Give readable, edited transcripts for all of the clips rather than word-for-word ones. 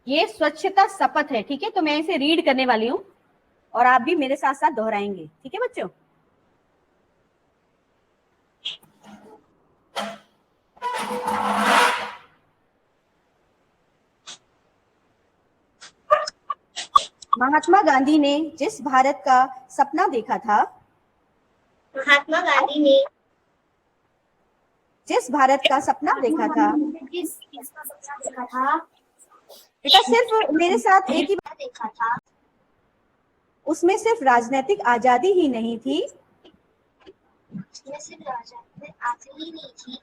ये स्वच्छता शपथ है, ठीक है। तो मैं इसे रीड करने वाली हूँ और आप भी मेरे साथ साथ दोहराएंगे, ठीक है बच्चों। महात्मा गांधी ने जिस भारत का सपना देखा था, महात्मा गांधी ने जिस भारत का सपना देखा था, किसका सपना देखा था? बेटा सिर्फ मेरे साथ एक ही, देखा था। उसमें सिर्फ राजनीतिक आजादी ही नहीं थी, उसमें सिर्फ आजादी ही नहीं थी,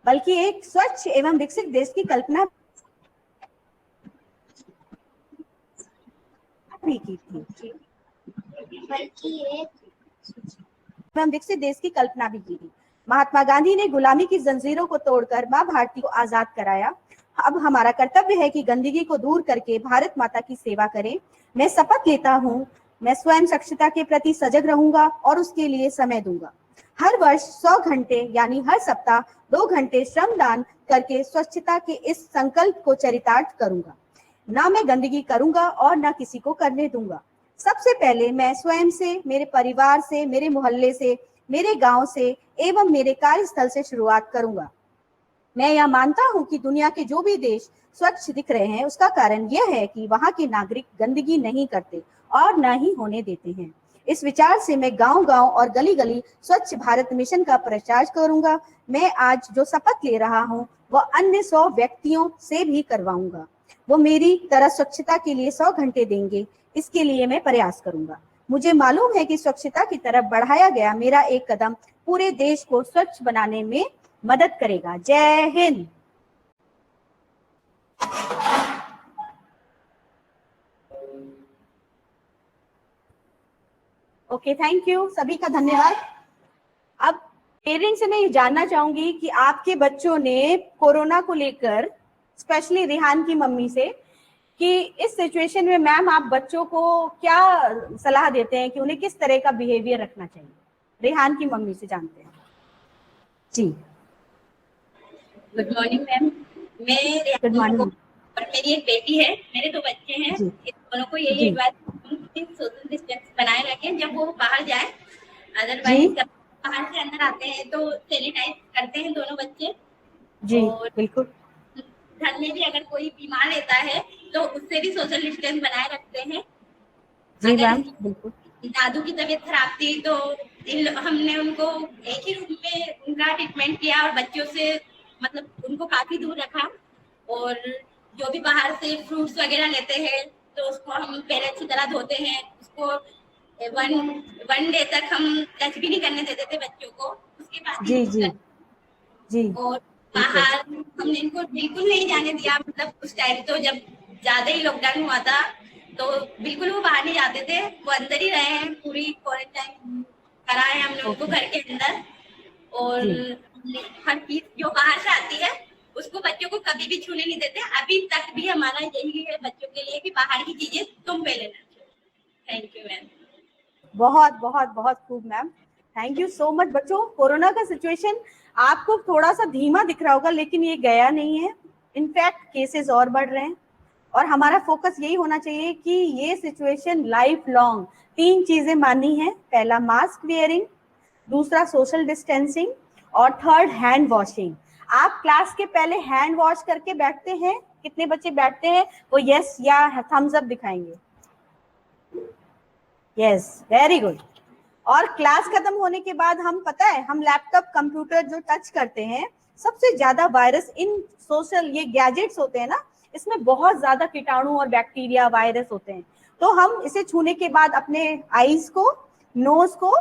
बल्कि एक स्वच्छ एवं विकसित देश की कल्पना भी की थी, बल्कि एक एवं विकसित देश की कल्पना भी की थी। महात्मा गांधी ने गुलामी की जंजीरों को तोड़कर मां भारती को आजाद कराया। अब हमारा कर्तव्य है कि गंदगी को दूर करके भारत माता की सेवा करें। मैं शपथ लेता हूँ, मैं स्वयं स्वच्छता के प्रति सजग रहूंगा और उसके लिए समय दूंगा। हर वर्ष 100 घंटे यानी हर सप्ताह 2 घंटे श्रमदान करके स्वच्छता के इस संकल्प को चरितार्थ करूंगा। ना मैं गंदगी करूंगा और ना किसी को करने दूंगा। सबसे पहले मैं स्वयं से, मेरे परिवार से, मेरे मोहल्ले से, मेरे गांव से एवं मेरे कार्यस्थल से शुरुआत करूंगा। मैं यह मानता हूं कि दुनिया के जो भी देश स्वच्छ दिख रहे हैं, उसका कारण यह है कि वहां के नागरिक गंदगी नहीं करते और न ही होने देते हैं। इस विचार से मैं गांव-गांव और गली-गली स्वच्छ भारत मिशन का प्रचार करूंगा। मैं आज जो शपथ ले रहा हूं, वह अन्य 100 व्यक्तियों से भी करवाऊंगा। वो मेरी तरह स्वच्छता के लिए 100 घंटे देंगे। इसके लिए मैं प्रयास करूंगा। मुझे मालूम है कि स्वच्छता की तरफ बढ़ाया गया मेरा एक कदम पूरे देश को स्वच्छ बनाने में मदद करेगा। जय हिंद। ओके, थैंक यू, सभी का धन्यवाद। अब पेरेंट्स से मैं ये जानना चाहूंगी कि आपके बच्चों ने कोरोना को लेकर, स्पेशली रिहान की मम्मी से, कि इस सिचुएशन में मैम आप बच्चों को क्या सलाह देते हैं कि उन्हें किस तरह का बिहेवियर रखना चाहिए। रिहान की मम्मी से जानते हैं जी। Good morning ma'am. मैं गुड मॉर्निंग। और मेरी एक बेटी है, मेरे 2 बच्चे हैं। इन दोनों को यही जी एडवाइस, सोशल डिस्टेंस बनाए रखें जब वो बाहर जाए। जी अदरवाइज बाहर से अंदर आते हैं तो सैनिटाइज करते हैं दोनों बच्चे। जी और बिल्कुल। घर में भी अगर कोई बीमार रहता है तो उससे भी सोशल डिस्टेंस बनाए रखते हैं। जी अगर मैम बिल्कुल। दादू की तबीयत खराब थी तो हमने उनको एक ही रूम में उनका ट्रीटमेंट किया और बच्चों से मतलब उनको काफी दूर रखा। और जो भी बाहर से फ्रूट्स वगैरह लेते हैं तो उसको हम पहले अच्छी तरह धोते हैं। उसको वन डे तक हम टच भी नहीं करने देते थे बच्चों को, उसके बाद जी जी जी और बिल्कुल। बाहर हमने इनको बिल्कुल नहीं जाने दिया। मतलब उस टाइम तो जब ज्यादा ही लॉकडाउन हुआ था तो बिल्कुल वो बाहर नहीं जाते थे, वो अंदर ही रहे हैं। पूरी क्वारंटाइन करा है हमने उनको घर के अंदर। और जी हर चीज जो बाहर से आती है उसको बच्चों को कभी भी छूने नहीं देते। अभी तक भी हमारा यही है बच्चों के लिए कि बाहर की चीजें तुम पहले ना छूओ। Thank you ma'am. बहुत बहुत बहुत खूब ma'am, thank you so much. बच्चों, कोरोना का सिचुएशन आपको थोड़ा सा धीमा दिख रहा होगा, लेकिन ये गया नहीं है। इनफैक्ट केसेस और बढ़ रहे हैं और हमारा फोकस यही होना चाहिए कि ये सिचुएशन लाइफ लॉन्ग 3 चीजें माननी है। पहला मास्क वेयरिंग, दूसरा सोशल डिस्टेंसिंग और थर्ड हैंड वॉशिंग। आप क्लास के पहले हैंड वॉश करके बैठते हैं? कितने बच्चे बैठते हैं? वो यस या थम्स अप दिखाएंगे। Yes, very good. और क्लास खत्म होने के बाद हम, पता है, हम लैपटॉप कंप्यूटर जो टच करते हैं, सबसे ज्यादा वायरस इन सोशल ये गैजेट्स होते हैं ना, इसमें बहुत ज्यादा कीटाणु और बैक्टीरिया वायरस होते हैं। तो हम इसे छूने के बाद अपने आईज को, नोज को,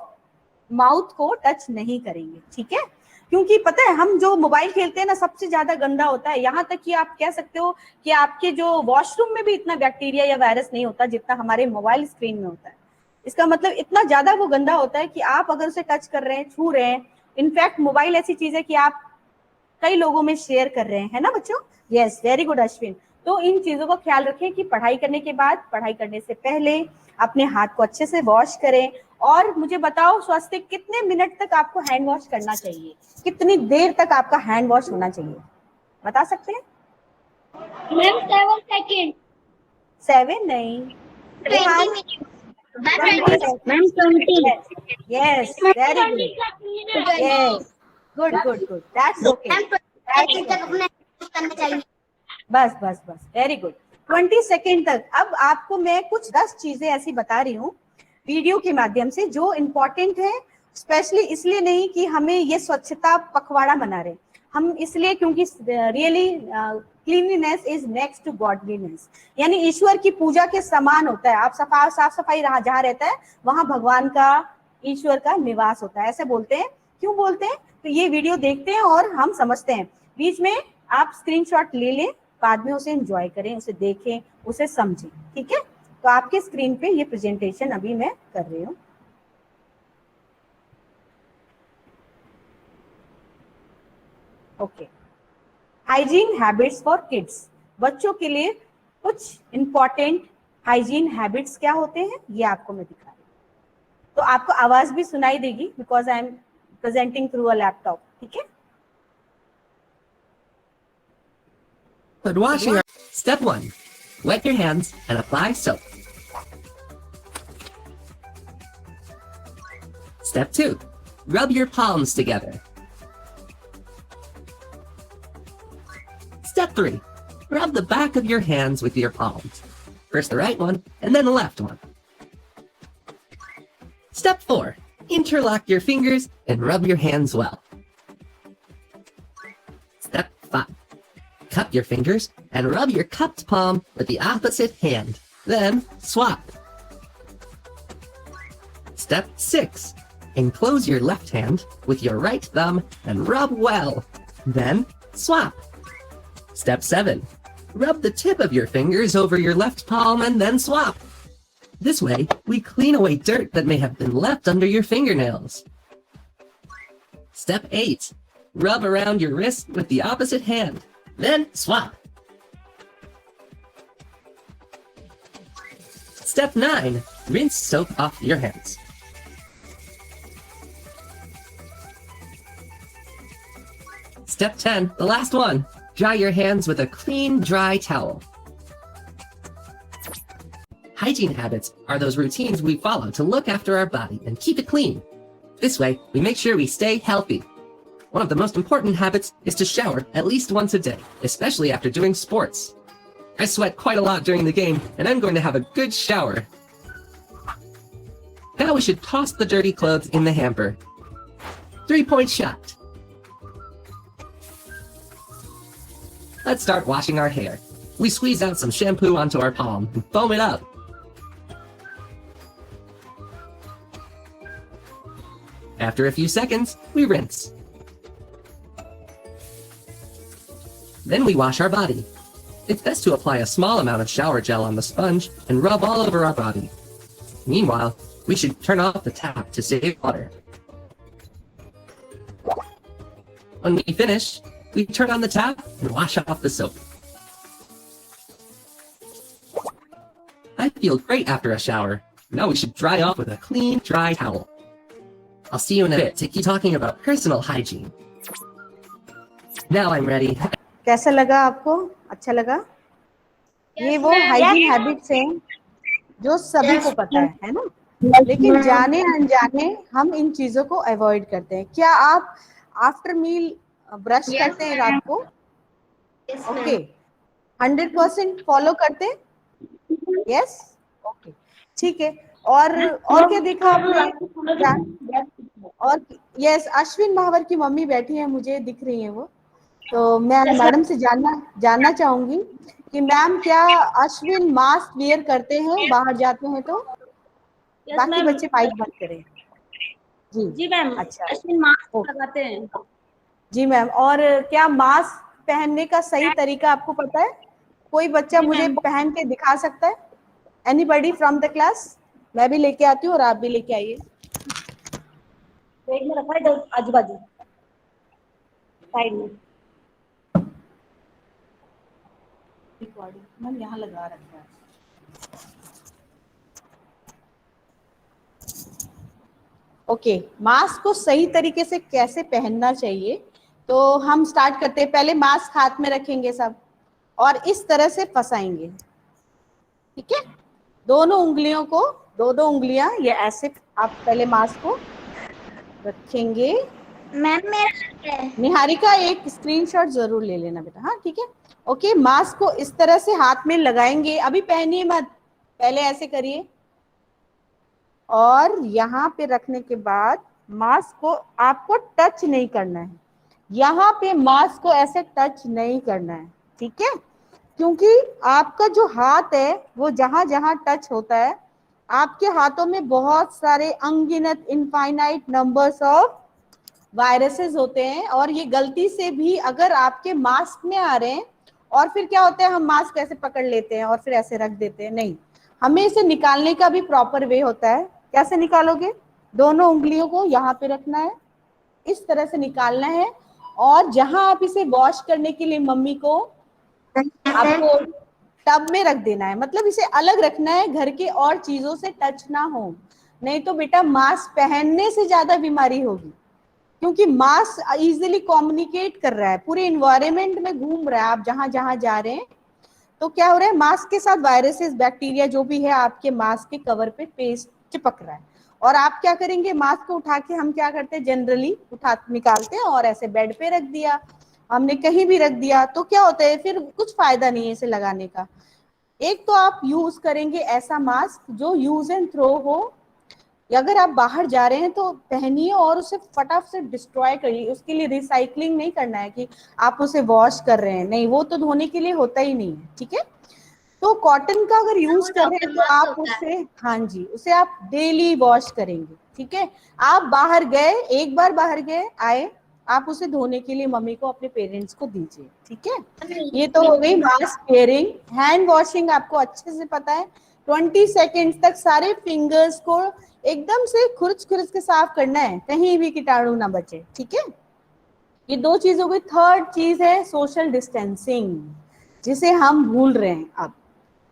माउथ को टच नहीं करेंगे, ठीक है। क्योंकि पता है हम जो मोबाइल खेलते हैं ना, सबसे ज्यादा गंदा होता है। यहाँ तक कि आप कह सकते हो कि आपके जो वॉशरूम में भी इतना बैक्टीरिया या वायरस नहीं होता जितना हमारे मोबाइल स्क्रीन में होता है। इसका मतलब इतना ज्यादा वो गंदा होता है कि आप अगर उसे टच कर रहे हैं, छू रहे हैं, इनफैक्ट मोबाइल ऐसी चीज है कि आप कई लोगों में शेयर कर रहे हैं, है ना बच्चों। Yes, very good Ashwin. तो इन चीजों का ख्याल रखें कि पढ़ाई करने के बाद, पढ़ाई करने से पहले अपने हाथ को अच्छे से वॉश करें। और मुझे बताओ स्वास्थ्य, कितने मिनट तक आपको हैंड वॉश करना चाहिए? कितनी देर तक आपका हैंड वॉश होना चाहिए, बता सकते हैं? मैम 7 सेकंड 7 नहीं, 20 Rehan minute 20 ma'am 20 yes, very good, yes, good good good, that's okay, ma'am 20 second तक अपने करना चाहिए। बस बस बस, वेरी गुड, 20 सेकेंड तक। अब आपको मैं कुछ 10 चीजें ऐसी बता रही हूँ वीडियो के माध्यम से जो इम्पोर्टेंट है, स्पेशली इसलिए नहीं कि हमें ये स्वच्छता पखवाड़ा मना रहे, हम इसलिए क्योंकि really cleanliness is next to godliness, यानी ईश्वर की पूजा के समान होता है। आप साफ सफाई रहा जहाँ रहता है वहां भगवान का, ईश्वर का निवास होता है, ऐसे बोलते हैं। क्यों बोलते हैं? तो ये वीडियो देखते हैं और हम समझते हैं। बीच में आप स्क्रीनशॉट ले लें, बाद में उसे एंजॉय करें, उसे देखें, उसे समझें, ठीक है। तो आपके स्क्रीन पे ये प्रेजेंटेशन अभी मैं कर रही हूँ। Okay, hygiene habits for kids, बच्चों के लिए कुछ इंपॉर्टेंट हाइजीन हैबिट्स क्या होते हैं ये आपको मैं दिखा रही हूँ। तो आपको आवाज भी सुनाई देगी because I am presenting through a laptop, ठीक है। But washing our... Step 1. Wet your hands and apply soap. Step 2. Rub your palms together. Step 3. Rub the back of your hands with your palms. First the right one, and then the left one. Step 4. Interlock your fingers and rub your hands well. Step 5. Cup your fingers and rub your cupped palm with the opposite hand. Then swap. Step 6. Enclose your left hand with your right thumb and rub well. Then swap. Step 7. Rub the tip of your fingers over your left palm and then swap. This way, we clean away dirt that may have been left under your fingernails. Step 8. Rub around your wrist with the opposite hand. Then swap. Step 9. Rinse soap off your hands. Step 10, the last one. Dry your hands with a clean, dry towel. Hygiene habits are those routines we follow to look after our body and keep it clean. This way, we make sure we stay healthy. One of the most important habits is to shower at least once a day, especially after doing sports. I sweat quite a lot during the game, and I'm going to have a good shower. Now we should toss the dirty clothes in the hamper. 3-point shot. Let's start washing our hair. We squeeze out some shampoo onto our palm and foam it up. After a few seconds, we rinse. Then we wash our body. It's best to apply a small amount of shower gel on the sponge and rub all over our body. Meanwhile, we should turn off the tap to save water. When we finish, we turn on the tap and wash off the soap. I feel great after a shower. Now we should dry off with a clean, dry towel. I'll see you in a bit to keep talking about personal hygiene. Now I'm ready. कैसा लगा आपको? अच्छा लगा? ये वो hygiene habits हैं जो सभी को पता है ना, लेकिन जाने अनजाने हम इन चीजों को अवॉइड करते हैं। क्या आप आफ्टर मील ब्रश करते हैं रात को? ओके, 100% फॉलो करते हैं? यस, ओके, ठीक है। और क्या देखा आपने? और यस, अश्विन महावर की मम्मी बैठी है, मुझे दिख रही है वो। तो मैं मैडम से जानना चाहूंगी कि मैम क्या अश्विन मास्क वियर करते हैं बाहर जाते हैं तो? बाकी बच्चे माइक बंद करें। जी मैम। अच्छा, अश्विन मास्क लगाते हैं। जी मैम। और क्या मास्क पहनने का सही तरीका आपको पता है? कोई बच्चा मुझे पहन के दिखा सकता है? Anybody from the class? मैं भी लेके आती हूँ और आप भी लेके आइए। बैग में रखा है आजू बाजू साइड में। मैम यहाँ लगा रखा है। ओके, मास्क को सही तरीके से कैसे पहनना चाहिए, तो हम स्टार्ट करते हैं। पहले मास्क हाथ में रखेंगे सब, और इस तरह से फंसाएंगे, ठीक है। दोनों उंगलियों को, दो उंगलियां ये ऐसे आप पहले मास्क को रखेंगे। मैम मेरा है। निहारिका एक स्क्रीनशॉट जरूर ले लेना बेटा, हाँ ठीक है। ओके, मास्क को इस तरह से हाथ में लगाएंगे, अभी पहनिए मत, पहले ऐसे करिए और यहाँ पे रखने के बाद मास्क को आपको टच नहीं करना है, यहाँ पे मास्क को ऐसे टच नहीं करना है, ठीक है। क्योंकि आपका जो हाथ है वो जहां जहां टच होता है, आपके हाथों में बहुत सारे अनगिनत इनफाइनाइट नंबर्स ऑफ वायरसेस होते हैं, और ये गलती से भी अगर आपके मास्क में आ रहे हैं, और फिर क्या होता है हम मास्क ऐसे पकड़ लेते हैं और फिर ऐसे रख देते हैं, नहीं, हमें इसे निकालने का भी प्रॉपर वे होता है। कैसे निकालोगे? दोनों उंगलियों को यहाँ पे रखना है, इस तरह से निकालना है, और जहां आप इसे वॉश करने के लिए मम्मी को आपको टब में रख देना है, मतलब इसे अलग रखना है, घर के और चीजों से टच ना हो, नहीं तो बेटा मास्क पहनने से ज्यादा बीमारी होगी। क्योंकि मास्क इजीली कम्युनिकेट कर रहा है, पूरे इन्वायरमेंट में घूम रहा है, आप जहां जहां जा रहे हैं, तो क्या हो रहा है मास्क के साथ वायरसेस बैक्टीरिया जो भी है आपके मास्क के कवर पे पेस्ट चिपक रहा है। और आप क्या करेंगे, मास्क को उठा के हम क्या करते हैं जनरली उठा निकालते हैं और ऐसे बेड पे रख दिया, हमने कहीं भी रख दिया, तो क्या होता है फिर कुछ फायदा नहीं है इसे लगाने का। एक तो आप यूज करेंगे ऐसा मास्क जो यूज एंड थ्रो हो, अगर आप बाहर जा रहे हैं तो पहनिए और उसे फटाफट से डिस्ट्रॉय करिए, उसके लिए रिसाइकलिंग नहीं करना है कि आप उसे वॉश कर रहे हैं, नहीं, वो तो धोने के लिए होता ही नहीं है, ठीक है। तो कॉटन का अगर यूज कर रहे हैं तो आप उसे, हाँ जी, उसे आप डेली वॉश करेंगे, ठीक है। आप बाहर गए, एक बार बाहर गए आए, आप उसे धोने के लिए मम्मी को अपने पेरेंट्स को दीजिए, ठीक है। ये तो हो गई मास्क वेयरिंग। हैंड वॉशिंग आपको अच्छे से पता है, 20 सेकेंड्स तक सारे फिंगर्स को एकदम से खुरच खुरच के साफ करना है, कहीं भी कीटाणु ना बचे, ठीक है। ये दो चीज हो गई। थर्ड चीज है सोशल डिस्टेंसिंग, जिसे हम भूल रहे हैं अब।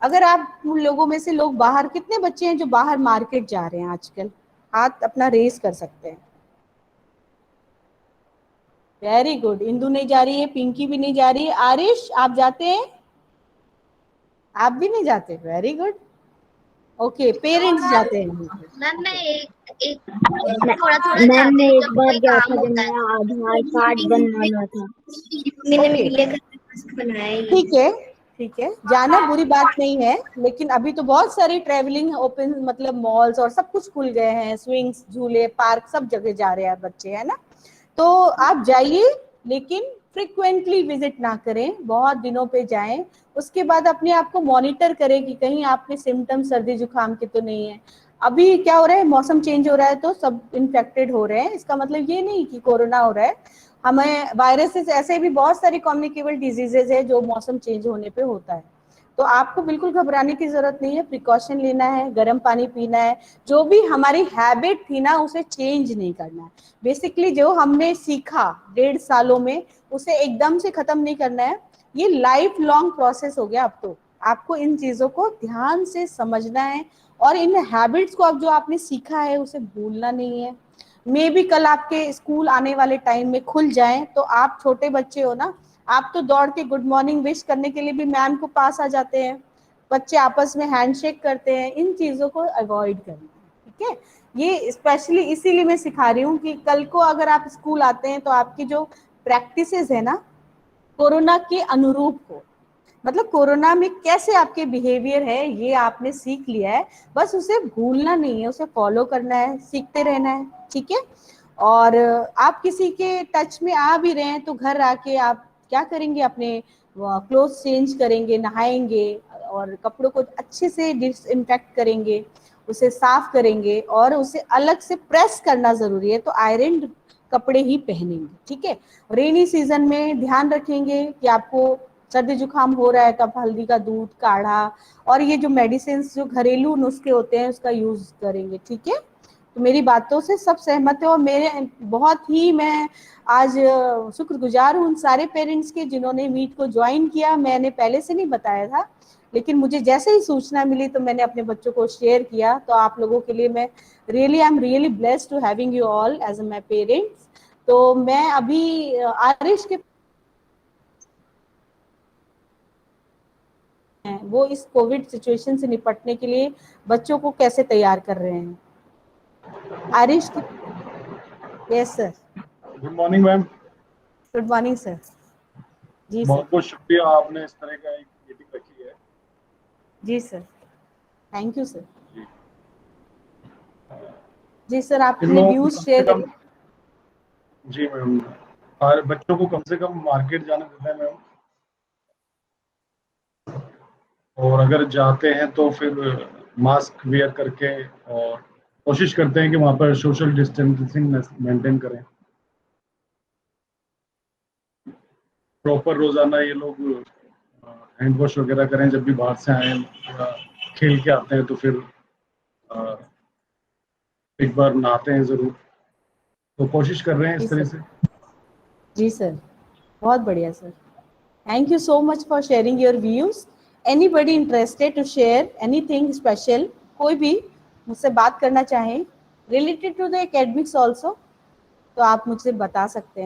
अगर आप लोगों में से लोग बाहर, कितने बच्चे हैं जो बाहर मार्केट जा रहे हैं आजकल, हाथ अपना रेस कर सकते हैं। वेरी गुड, इंदु नहीं जा रही है, पिंकी भी नहीं जा रही है, आरिश आप जाते हैं? आप भी नहीं जाते, वेरी गुड, ओके, पेरेंट्स जाते हैं। मैम मैं एक थोड़ा थोड़ा मैम मैं एक बार कोई गया काम था जब होता है मेरा आधार कार्ड बनवाना था। मैंने मिलकर बनाया है। ठीक है, ठीक है, जाना बुरी बात नहीं है, लेकिन अभी तो बहुत सारी ट्रेवलिंग ओपन, मतलब मॉल्स और सब कुछ खुल गए हैं, स्विंग्स, झूले, पार्क, सब जगह जा रहे हैं बच्चे, है ना। तो आप जाइए, लेकिन फ्रिक्वेंटली विजिट ना करें, बहुत दिनों पे जाएं, उसके बाद अपने आप को मॉनिटर करें कि कहीं आपके सिम्टम सर्दी जुकाम के तो नहीं है। अभी क्या हो रहा है, मौसम चेंज हो रहा है तो सब इन्फेक्टेड हो रहे हैं, इसका मतलब ये नहीं कि कोरोना हो रहा है, हमें वायरसेस, ऐसे भी बहुत सारी कम्युनिकेबल डिजीजेज है जो मौसम चेंज होने पे होता है। तो आपको बिल्कुल घबराने की जरूरत नहीं है, प्रिकॉशन लेना है, गर्म पानी पीना है, जो भी हमारी हैबिट थी ना उसे चेंज नहीं करना है। बेसिकली जो हमने सीखा 1.5 सालों में उसे एकदम से खत्म नहीं करना है, ये लाइफ लॉन्ग प्रोसेस हो गया। अब तो आपको इन चीजों को ध्यान से समझना है, और इन हैबिट्स को अब जो आपने सीखा है उसे भूलना नहीं है। मे भी कल आपके स्कूल आने वाले टाइम में खुल जाएं, तो आप छोटे बच्चे हो ना, आप तो दौड़ के गुड मॉर्निंग विश करने के लिए भी मैम को पास आ जाते हैं, बच्चे आपस में हैंडशेक करते हैं, इन चीजों को अवॉइड करना है, ठीक है। ये स्पेशली इसीलिए मैं सिखा रही हूँ कि कल को अगर आप स्कूल आते हैं तो आपकी जो प्रैक्टिसेस है ना कोरोना के अनुरूप हो, मतलब कोरोना में कैसे आपके बिहेवियर है ये आपने सीख लिया है, बस उसे भूलना नहीं है, उसे फॉलो करना है, सीखते रहना है, ठीक है। और आप किसी के टच में आ भी रहे हैं तो घर आके आप क्या करेंगे, अपने क्लोथ चेंज करेंगे, नहाएंगे और कपड़ों को अच्छे से डिसइंफेक्ट करेंगे, उसे साफ करेंगे, और उसे अलग से प्रेस करना जरूरी है, तो आयरन कपड़े ही पहनेंगे, ठीक है। रेनी सीजन में ध्यान रखेंगे कि आपको सर्दी जुकाम हो रहा है तब हल्दी का दूध, काढ़ा, और ये जो मेडिसिन जो घरेलू नुस्खे होते हैं उसका यूज करेंगे, ठीक है। तो मेरी बातों से सब सहमत है, और मेरे बहुत ही मैं आज शुक्रगुजार हूँ उन सारे पेरेंट्स के जिन्होंने मीट को ज्वाइन किया। मैंने पहले से नहीं बताया था, लेकिन मुझे जैसे ही सूचना मिली तो मैंने अपने बच्चों को शेयर किया। तो आप लोगों के लिए मैं really I am really blessed to having you all as my parents. तो मैं अभी आरिश के हैं वो इस कोविड सिचुएशन से निपटने के लिए बच्चों को कैसे तैयार कर रहे हैं? Arish, yes sir, good morning ma'am. Good morning sir. जी सर, बहुत बहुत शुक्रिया, आपने इस तरह का एक मीटिंग रखी है। जी सर, थैंक यू सर। जी। जी सर, आप इन अपने लोगों को व्यूज कम से शेयर कम- करें। जी मैम, और बच्चों को कम से कम मार्केट जाने देते हैं मैम, और अगर जाते हैं तो फिर मास्क वेयर करके, और कोशिश करते हैं कि वहाँ पर सोशल डिस्टेंसिंग मेंटेन करें। प्रॉपर रोजाना ये लोग हैंड वॉश वगैरह करें, जब भी बाहर से आए, थोड़ा खेल के आते हैं तो फिर एक बार नहाते हैं जरूर। तो कोशिश कर रहे हैं जी इस तरह सर, से। जी सर, बहुत बढ़िया sir. Thank you so much for sharing your views. Anybody interested to share anything special? कोई भी मुझसे बात करना चाहें related to the academics also, तो आप मुझसे बता सकते हैं।